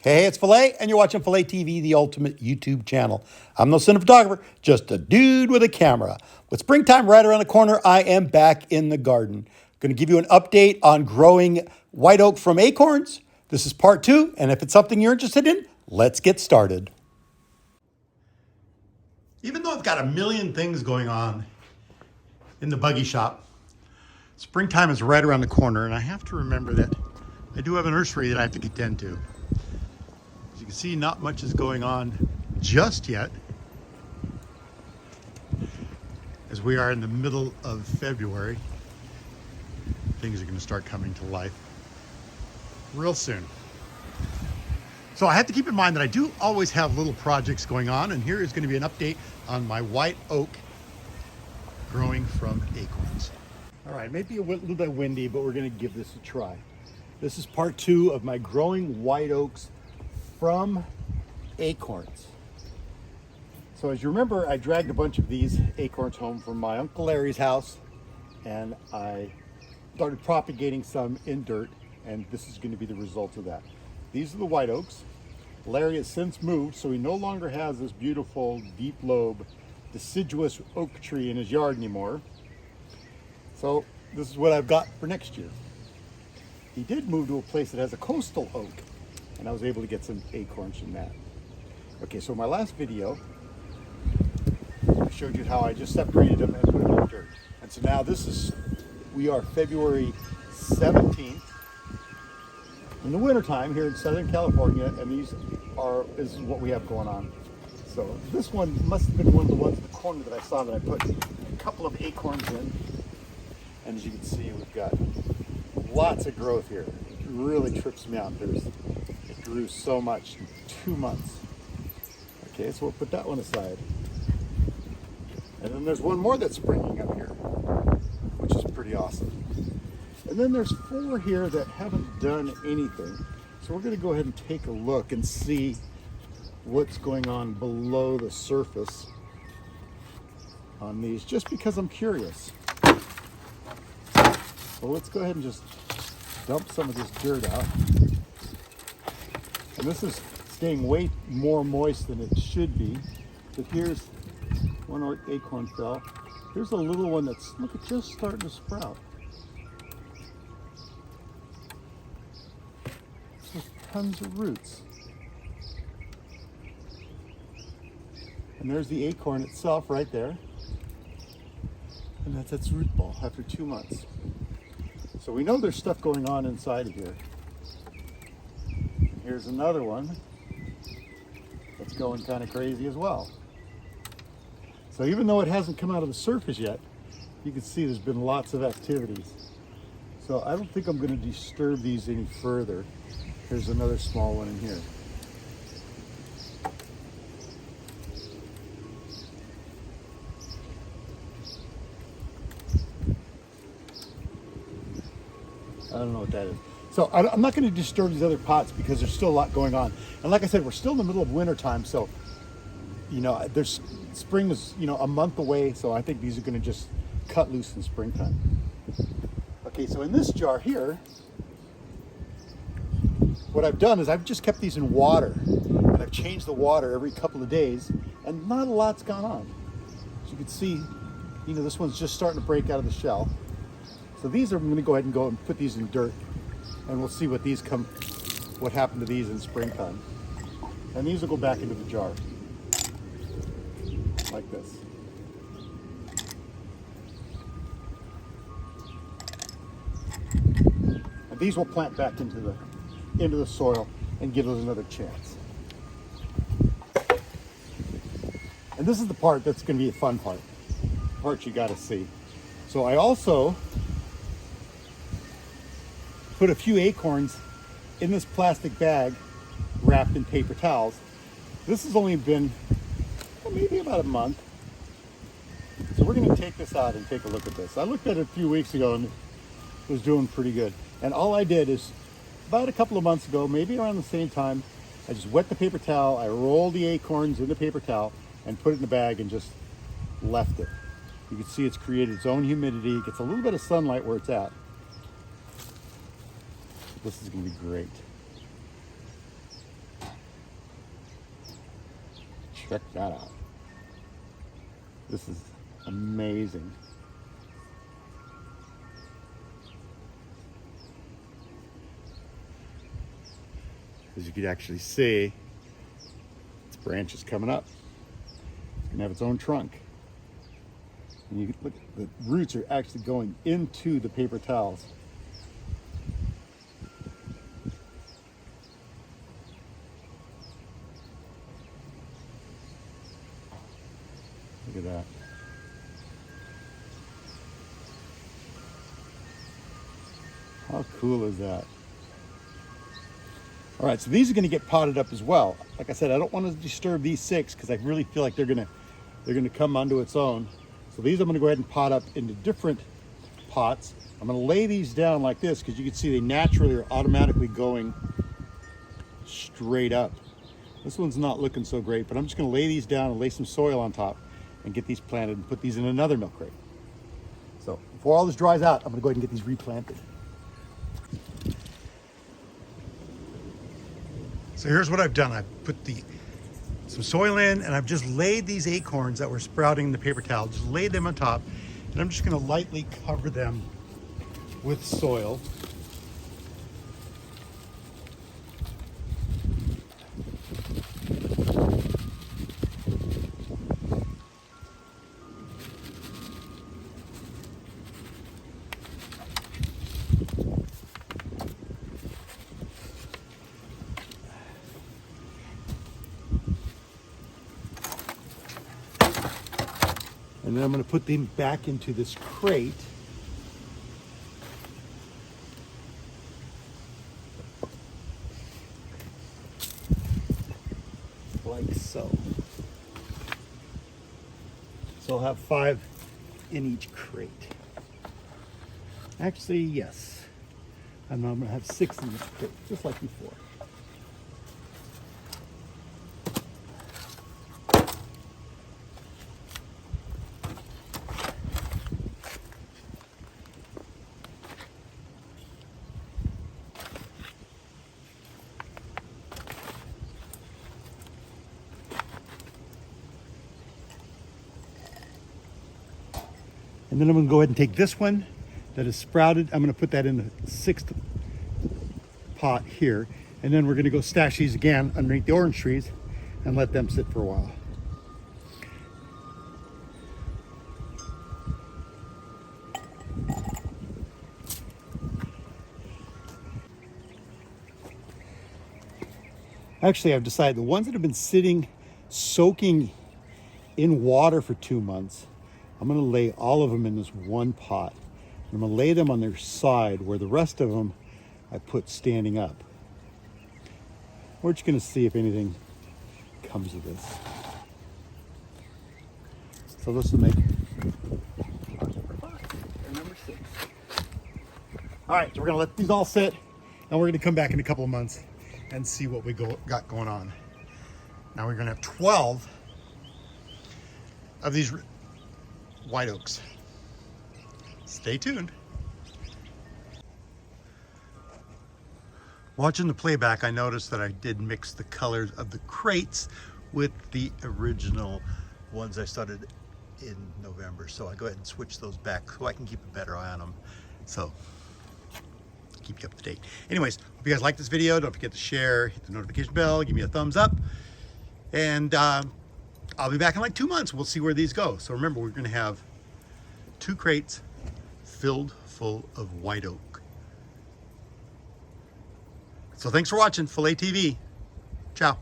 Hey, it's Filet, and you're watching Filet TV, the ultimate YouTube channel. I'm no cinematographer, just a dude with a camera. With springtime right around the corner, I am back in the garden. Going to give you an update on growing white oak from acorns. This is part 2, and if it's something you're interested in, let's get started. Even though I've got a million things going on in the buggy shop, springtime is right around the corner, and I have to remember that I do have a nursery that I have to attend to. As you can see, not much is going on just yet, as we are in the middle of February. Things are going to start coming to life real soon. So I have to keep in mind that I do always have little projects going on, and here is going to be an update on my white oak growing from acorns. All right, maybe a little bit windy, but we're going to give this a try. This is part 2 of my growing white oaks from acorns. So as you remember, I dragged a bunch of these acorns home from my Uncle Larry's house, and I started propagating some in dirt, and this is going to be the result of that. These are the white oaks. Larry has since moved, so he no longer has this beautiful deep lobe deciduous oak tree in his yard anymore. So this is what I've got for next year. He did move to a place that has a coastal oak, and I was able to get some acorns from that. Okay, so my last video, I showed you how I just separated them and put them in the dirt. And so now we are February 17th in the wintertime here in Southern California, and this is what we have going on. So this one must have been one of the ones in the corner that I saw that I put a couple of acorns in. And as you can see, we've got lots of growth here. It really trips me out. It grew so much in 2 months. Okay, so we'll put that one aside. And then there's one more that's springing up here, which is pretty awesome. And then there's 4 here that haven't done anything. So we're going to go ahead and take a look and see what's going on below the surface on these, just because I'm curious. So let's go ahead and just dump some of this dirt out. And this is staying way more moist than it should be. But here's one acorn fell. Here's a little one that's, look, it's just starting to sprout. With tons of roots. And there's the acorn itself right there. And that's its root ball after 2 months. So we know there's stuff going on inside of here. And here's another one that's going kind of crazy as well. So even though it hasn't come out of the surface yet, you can see there's been lots of activities. So I don't think I'm going to disturb these any further. Here's another small one in here. I don't know what that is. So I'm not going to disturb these other pots because there's still a lot going on. And like I said, we're still in the middle of winter time. So, spring is, a month away. So I think these are going to just cut loose in springtime. Okay, so in this jar here, what I've done is I've just kept these in water. And I've changed the water every couple of days. And not a lot's gone on. As you can see, this one's just starting to break out of the shell. So these I'm going to go ahead and put these in dirt, and we'll see what happened to these in springtime. And these will go back into the jar, like this. And these will plant back into the soil and give those another chance. And this is the part that's going to be the fun part, the part you got to see. So I also put a few acorns in this plastic bag wrapped in paper towels. This has only been maybe about a month. So we're going to take this out and take a look at this. I looked at it a few weeks ago and it was doing pretty good. And all I did is about a couple of months ago, maybe around the same time, I just wet the paper towel, I rolled the acorns in the paper towel and put it in the bag and just left it. You can see it's created its own humidity. It gets a little bit of sunlight where it's at. This is going to be great. Check that out. This is amazing. As you can actually see, its branches coming up. It's gonna have its own trunk. And you can look, the roots are actually going into the paper towels. Look at that. How cool is that? All right, so these are going to get potted up as well. Like I said, I don't want to disturb these 6 because I really feel like they're going to come onto its own. So these I'm going to go ahead and pot up into different pots. I'm going to lay these down like this because you can see they naturally are automatically going straight up. This one's not looking so great, but I'm just going to lay these down and lay some soil on top and get these planted and put these in another milk crate. So before all this dries out, I'm going to go ahead and get these replanted. So here's what I've done. I've put some soil in, and I've just laid these acorns that were sprouting in the paper towel, just laid them on top, and I'm just going to lightly cover them with soil. And then I'm going to put them back into this crate. Like so. So I'll have 5 in each crate. Actually, yes. And I'm going to have 6 in this crate, just like before. And then I'm going to go ahead and take this one that is sprouted. I'm going to put that in the 6th pot here. And then we're going to go stash these again underneath the orange trees and let them sit for a while. Actually, I've decided the ones that have been sitting, soaking in water for 2 months, I'm going to lay all of them in this one pot. I'm going to lay them on their side where the rest of them I put standing up. We're just going to see if anything comes of this. So this will make pot number 5 or number 6. All right, so we're going to let these all sit, and we're going to come back in a couple of months and see what we got going on. Now we're going to have 12 of these white oaks. Stay tuned. Watching the playback, I noticed that I did mix the colors of the crates with the original ones I started in November. So I go ahead and switch those back so I can keep a better eye on them. So keep you up to date. Anyways, hope you guys like this video. Don't forget to share, hit the notification bell, give me a thumbs up. And I'll be back in like 2 months. We'll see where these go. So remember, we're going to have 2 crates filled full of white oak. So thanks for watching philatv. Ciao.